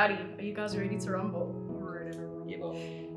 Alrighty, are you guys ready to rumble? Yeah.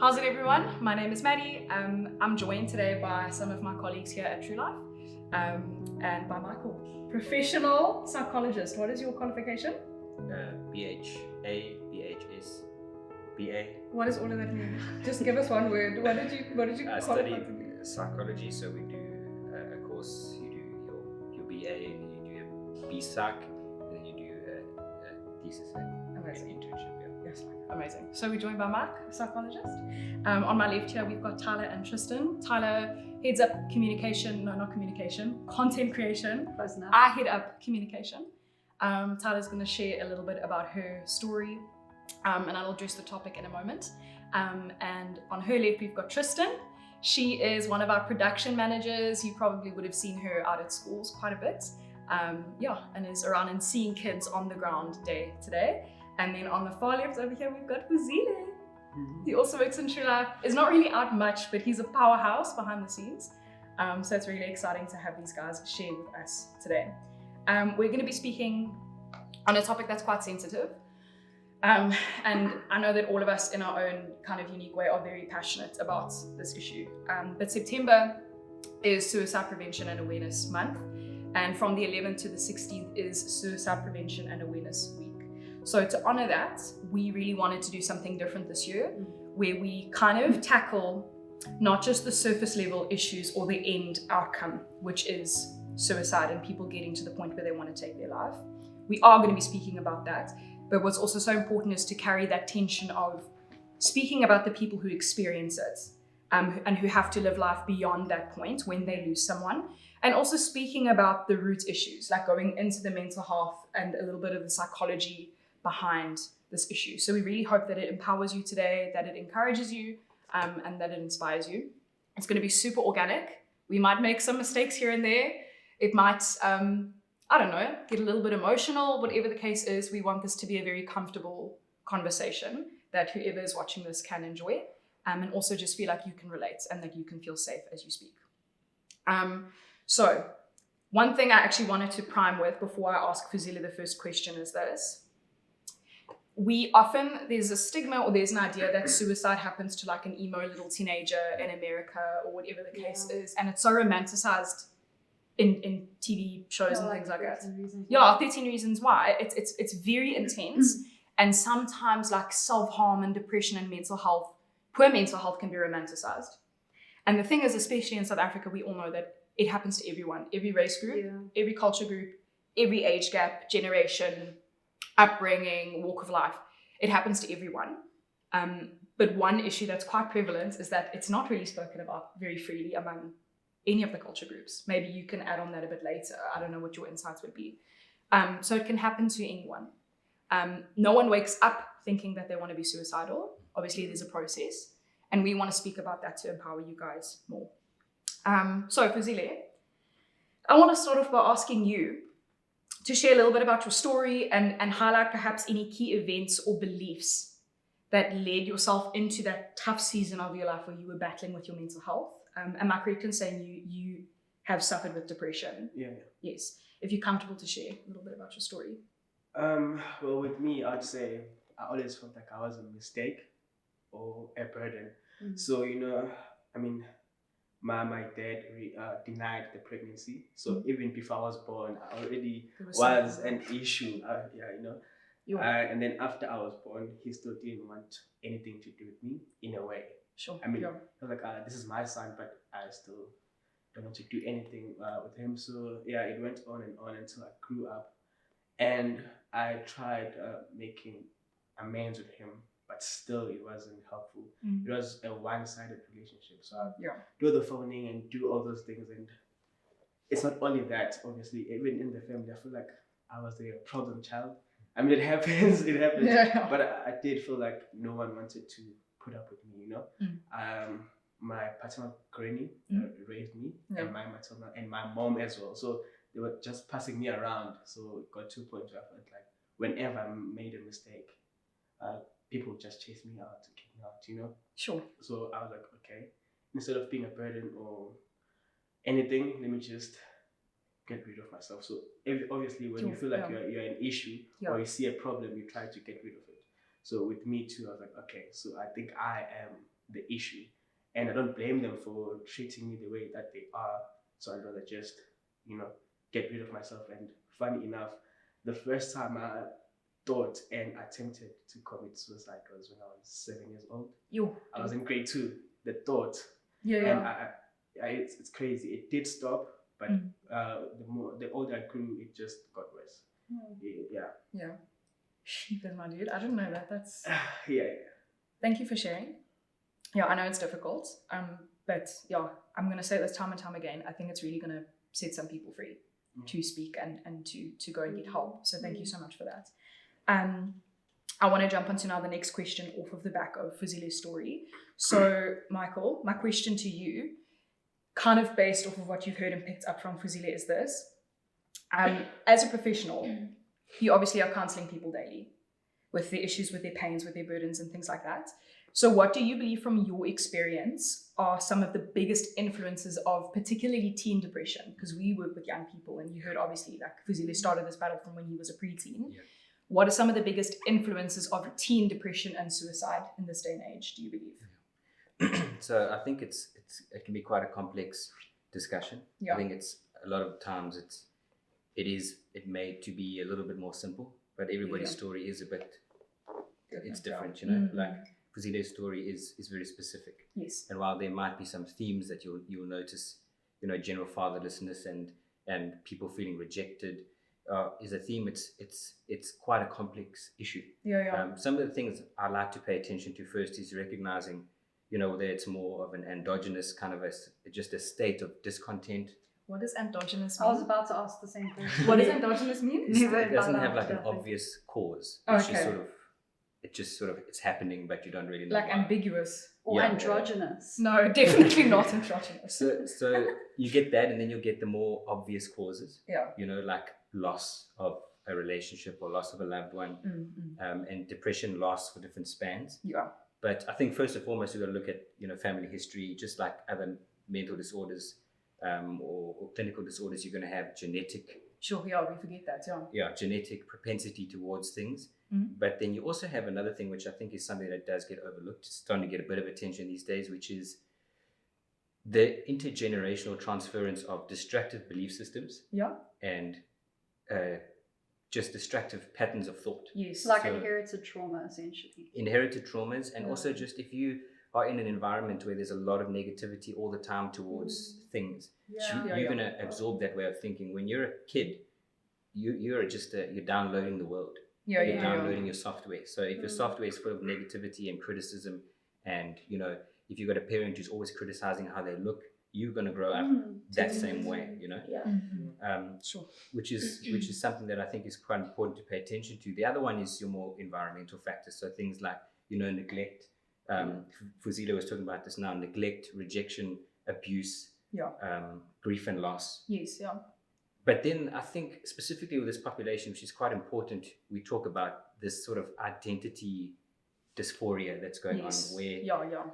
How's it, everyone? My name is Madi. I'm joined today by some of my colleagues here at Trulife, and by Michael, professional psychologist. What is your qualification? BHA, BHS, BA. What does all of that mean? Just give us one word. What did you I qualify studied to be? psychology, so we do a course. You do your BA, and then you do a BSpsych, and then you do a thesis and Amazing. internship. Yes, amazing. So we're joined by Mike, a psychologist. On my left here, we've got Tyla and Tristan. Tyla heads up content creation. Close enough. I head up communication. Tyla's going to share a little bit about her story, and I'll address the topic in a moment. And on her left, we've got Tristan. She is one of our production managers. You probably would have seen her out at schools quite a bit. And is around and seeing kids on the ground day to day. And then on the far left over here, we've got Fuzile. He also works in Trulife. Is not really out much, but he's a powerhouse behind the scenes. So it's really exciting to have these guys share with us today. We're going to be speaking on a topic that's quite sensitive. And I know that all of us in our own kind of unique way are very passionate about this issue. But September is Suicide Prevention and Awareness Month. And from the 11th to the 16th is Suicide Prevention and Awareness Week. So to honor that, we really wanted to do something different this year, where we kind of tackle not just the surface level issues or the end outcome, which is suicide and people getting to the point where they want to take their life. We are going to be speaking about that, but what's also so important is to carry that tension of speaking about the people who experience it, and who have to live life beyond that point when they lose someone, and also speaking about the root issues, like going into the mental health and a little bit of the psychology behind this issue. So we really hope that it empowers you today, that it encourages you, and that it inspires you. It's going to be super organic. We might make some mistakes here and there. It might, get a little bit emotional. Whatever the case is, we want this to be a very comfortable conversation that whoever is watching this can enjoy, and also just feel like you can relate and that you can feel safe as you speak. So one thing I actually wanted to prime with before I ask Fuzile the first question is this. There's a stigma or there's an idea that suicide happens to like an emo little teenager in America or whatever the case is. And it's so romanticized in TV shows and things like that. 13 Reasons Why. It's very intense. And sometimes like self-harm and depression and poor mental health can be romanticized. And the thing is, especially in South Africa, we all know that it happens to everyone, every race group, every culture group, every age gap, generation, upbringing, walk of life. It happens to everyone. But one issue that's quite prevalent is that it's not really spoken about very freely among any of the culture groups. Maybe you can add on that a bit later. I don't know what your insights would be. So it can happen to anyone. No one wakes up thinking that they want to be suicidal. Obviously, there's a process. And we want to speak about that to empower you guys more. So Fuzile, I want to start off by asking you to share a little bit about your story and highlight perhaps any key events or beliefs that led yourself into that tough season of your life where you were battling with your mental health. Am I correct in saying you have suffered with depression? Yeah. Yes. If you're comfortable to share a little bit about your story. Well, with me, I'd say I always felt like I was a mistake or a burden. So, my dad denied the pregnancy. So even before I was born, I already was an issue. And then after I was born, he still didn't want anything to do with me in a way. Sure. I was like, this is my son, but I still don't want to do anything with him. So yeah, it went on and on until I grew up. And I tried making amends with him, but still it wasn't helpful. It was a one-sided relationship. So I do the phoning and do all those things. And it's not only that, obviously, even in the family, I feel like I was the problem child. I mean, it happens. But I did feel like no one wanted to put up with me, My paternal granny raised me, and my maternal and my mom as well. So they were just passing me around. So it got to a point where I felt like whenever I made a mistake, people just chase me out to kick me out, Sure. So I was like, okay, instead of being a burden or anything, let me just get rid of myself. So obviously when you feel like you're an issue or you see a problem, you try to get rid of it. So with me too, I was like, okay, so I think I am the issue. And I don't blame them for treating me the way that they are. So I'd rather just, get rid of myself. And funny enough, the first time I thought and attempted to commit suicide was when I was 7 years old. I was in grade 2. The thought. And it's crazy. It did stop, but the older I grew, it just got worse. Yeah. Sheepers, my dude. I didn't know that. That's yeah. Thank you for sharing. Yeah, I know it's difficult. But yeah, I'm gonna say this time and time again. I think it's really gonna set some people free to speak and to go and get help. So thank you so much for that. I want to jump onto now the next question off of the back of Fuzile's story. So Michael, my question to you, kind of based off of what you've heard and picked up from Fuzile, is this. As a professional, you obviously are counseling people daily with their issues, with their pains, with their burdens and things like that. So what do you believe from your experience are some of the biggest influences of particularly teen depression? Because we work with young people, and you heard obviously like Fuzile started this battle from when he was a preteen. Yeah. What are some of the biggest influences of teen depression and suicide in this day and age, do you believe? So I think it can be quite a complex discussion. Yeah. I think it's a lot of times it made to be a little bit more simple, but everybody's story is a bit it's different, like Fuzile's story is very specific. Yes. And while there might be some themes that you'll notice, general fatherlessness and people feeling rejected is a theme. It's quite a complex issue. Some of the things I like to pay attention to first is recognizing, whether it's more of an endogenous kind of just a state of discontent. What does endogenous mean? I was about to ask the same thing. What does endogenous mean? It doesn't have like an obvious cause. It's just sort of it's happening, but you don't really know. Like why. ambiguous. Or androgynous. No, definitely not androgynous. So you get that, and then you'll get the more obvious causes. Yeah. Like loss of a relationship or loss of a loved one, and depression lasts for different spans. Yeah. But I think first and foremost, we've got to look at family history, just like other mental disorders or clinical disorders. You're going to have genetic. Sure, yeah, we forget that, yeah. Yeah, genetic propensity towards things. But then you also have another thing, which I think is something that does get overlooked. It's starting to get a bit of attention these days, which is the intergenerational transference of destructive belief systems. Yeah. And just destructive patterns of thought. Yes. Like inherited trauma, essentially. Inherited traumas, and also just if you are in an environment where there's a lot of negativity all the time towards things, you're going to absorb that way of thinking. When you're a kid, you're downloading the world. You're downloading your software. So if your software is full of negativity and criticism, and if you've got a parent who's always criticizing how they look, you're going to grow up that same way. Sure. Which is something that I think is quite important to pay attention to. The other one is your more environmental factors. So things like neglect. Fuzile was talking about this now: neglect, rejection, abuse, grief and loss. Yes. Yeah. But then I think specifically with this population, which is quite important, we talk about this sort of identity dysphoria that's going on, where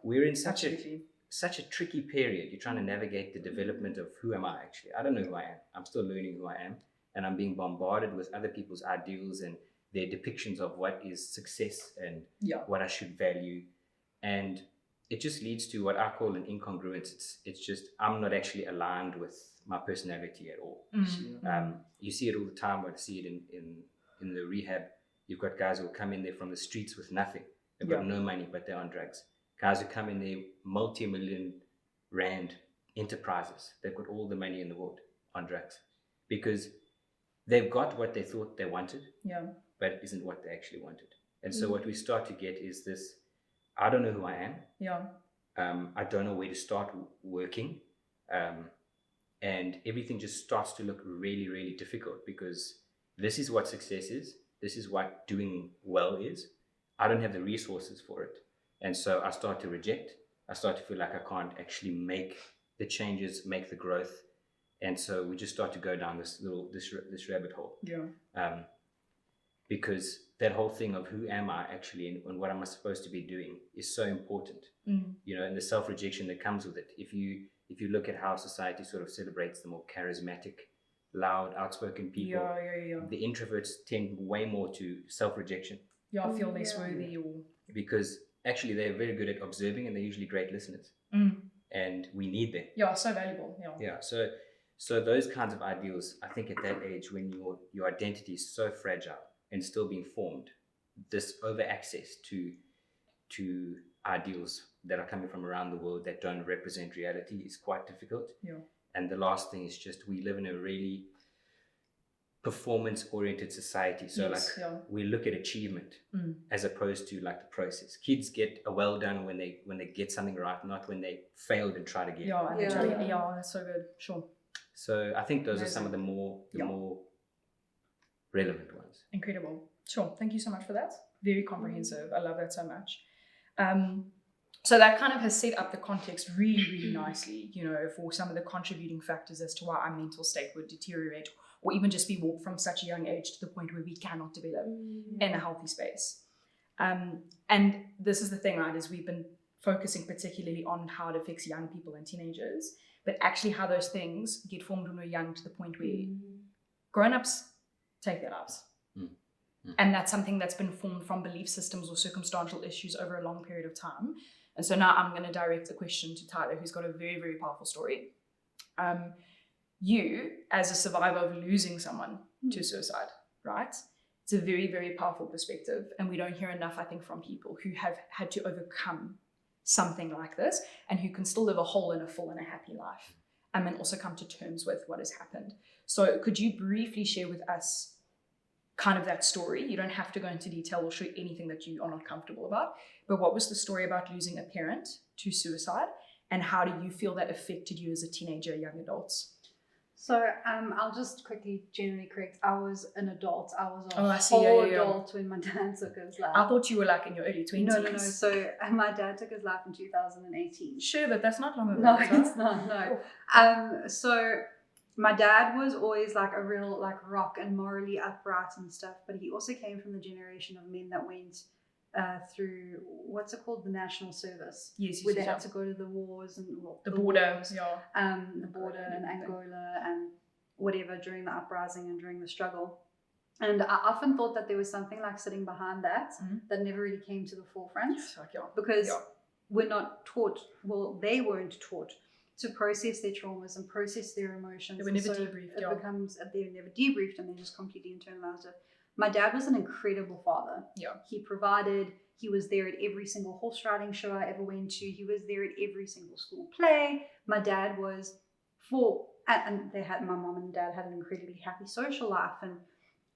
we're in such a tricky period. You're trying to navigate the development of who am I actually? I don't know who I am. I'm still learning who I am, and I'm being bombarded with other people's ideals and their depictions of what is success and what I should value, and it just leads to what I call an incongruence. It's just I'm not actually aligned with my personality at all. You see it all the time. I see it in the rehab. You've got guys who will come in there from the streets with nothing. They've got no money, but they're on drugs. Guys who come in there, multi-million rand enterprises. They've got all the money in the world on drugs because they've got what they thought they wanted, but it isn't what they actually wanted. And so what we start to get is this: I don't know who I am. I don't know where to start working. And everything just starts to look really, really difficult because this is what success is. This is what doing well is. I don't have the resources for it. And so I start to reject. I start to feel like I can't actually make the changes, make the growth. And so we just start to go down this rabbit hole. Because that whole thing of who am I actually and what am I supposed to be doing is so important. And the self-rejection that comes with it. If you look at how society sort of celebrates the more charismatic, loud, outspoken people, the introverts tend way more to self-rejection. feel less worthy, or because actually they're very good at observing and they're usually great listeners, and we need them. So valuable. So those kinds of ideals, I think at that age when your identity is so fragile and still being formed, this over access to ideals that are coming from around the world that don't represent reality is quite difficult. And the last thing is just, we live in a really performance-oriented society. So we look at achievement as opposed to like the process. Kids get a well done when they get something right, not when they failed and tried again. That's so good. Sure. So I think those are some of the more relevant ones. Incredible. Sure. Thank you so much for that. Very comprehensive. I love that so much. So that kind of has set up the context really, really nicely, for some of the contributing factors as to why our mental state would deteriorate, or even just be warped from such a young age to the point where we cannot develop in a healthy space. And this is the thing, right, is we've been focusing particularly on how it affects young people and teenagers, but actually how those things get formed when we're young to the point where grown-ups take their lives. And that's something that's been formed from belief systems or circumstantial issues over a long period of time. And so now I'm going to direct the question to Tyla, who's got a very, very powerful story. You, as a survivor of losing someone to suicide, right? It's a very, very powerful perspective. And we don't hear enough, I think, from people who have had to overcome something like this and who can still live a whole and a full and a happy life, and also come to terms with what has happened. So could you briefly share with us kind of that story? You don't have to go into detail or show anything that you are not comfortable about, but what was the story about losing a parent to suicide, and how do you feel that affected you as a teenager, young adults? So I'll just quickly generally correct. I was an adult. I was a adult when my dad took his life. I thought you were like in your early 20s. No. So my dad took his life in 2018. Sure, but that's not long ago. No, it's not. No. So my dad was always like a real like rock and morally upright and stuff, but he also came from the generation of men that went through what's it called, the national service, where they had to go to the wars and the border, the border in Angola and whatever during the uprising and during the struggle. And I often thought that there was something like sitting behind that that never really came to the forefront, because we're not taught. Well, they weren't taught to process their traumas and process their emotions. They were never debriefed. It becomes they're never debriefed, and they just completely internalized it. My dad was an incredible father. He provided. He was there at every single horse riding show I ever went to. He was there at every single school play. My dad was and they had, my mom and dad had an incredibly happy social life, and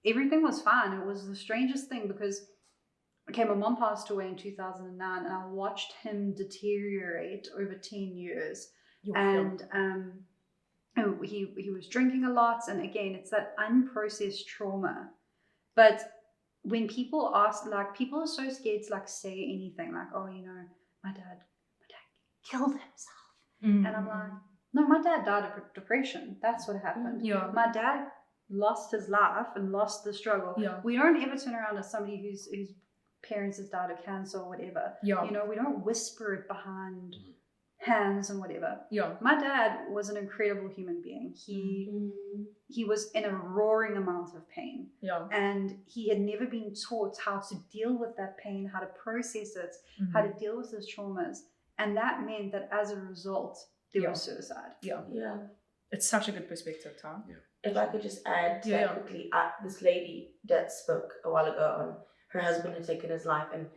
everything was fine. It was the strangest thing because, my mom passed away in 2009, and I watched him deteriorate over 10 years. And he was drinking a lot, and again, it's that unprocessed trauma. But when people ask, like, people are so scared to like say anything, like, oh, my dad killed himself, and I'm like, no, my dad died of depression. That's what happened. My dad lost his life and lost the struggle. We don't ever turn around as somebody whose parents has died of cancer or whatever. We don't whisper it behind hands and whatever. My dad was an incredible human being. He was in a roaring amount of pain. And he had never been taught how to deal with that pain, how to process it, how to deal with his traumas. And that meant that as a result, there was suicide. It's such a good perspective, Tom. If I could just add to that quickly, this lady that spoke a while ago on her husband had taken his life, and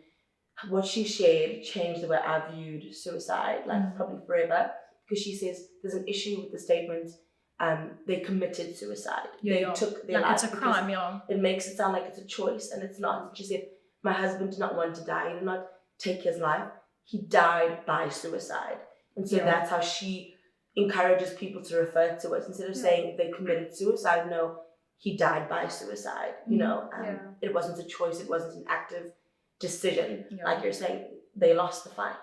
what she shared changed the way I viewed suicide, probably forever, because she says there's an issue with the statement, they committed suicide. They took their life. It's a crime, It makes it sound like it's a choice, and it's not. She said, my husband did not want to die. He did not take his life. He died by suicide. And so that's how she encourages people to refer to it. Instead of saying they committed suicide, no, he died by suicide. It wasn't a choice. It wasn't an active decision. Like you're saying, they lost the fight.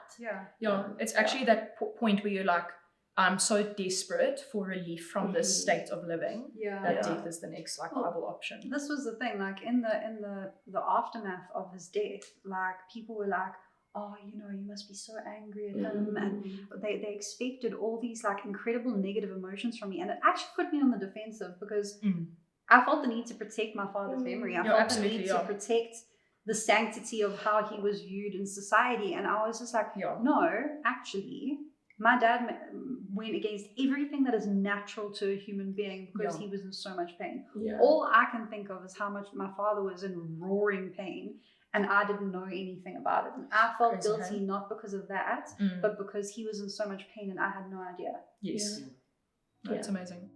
It's actually that point where you're like, I'm so desperate for relief from this state of living that death is the next viable option. This was the thing, like in the aftermath of his death, like people were like, oh, you must be so angry at him, and they expected all these like incredible negative emotions from me, and it actually put me on the defensive because I felt the need to protect my father's memory. I felt the need to protect the sanctity of how he was viewed in society. And I was just like, no, actually, my dad went against everything that is natural to a human being because he was in so much pain. All I can think of is how much my father was in roaring pain, and I didn't know anything about it. And I felt guilty not because of that, but because he was in so much pain and I had no idea. Yes. That's amazing.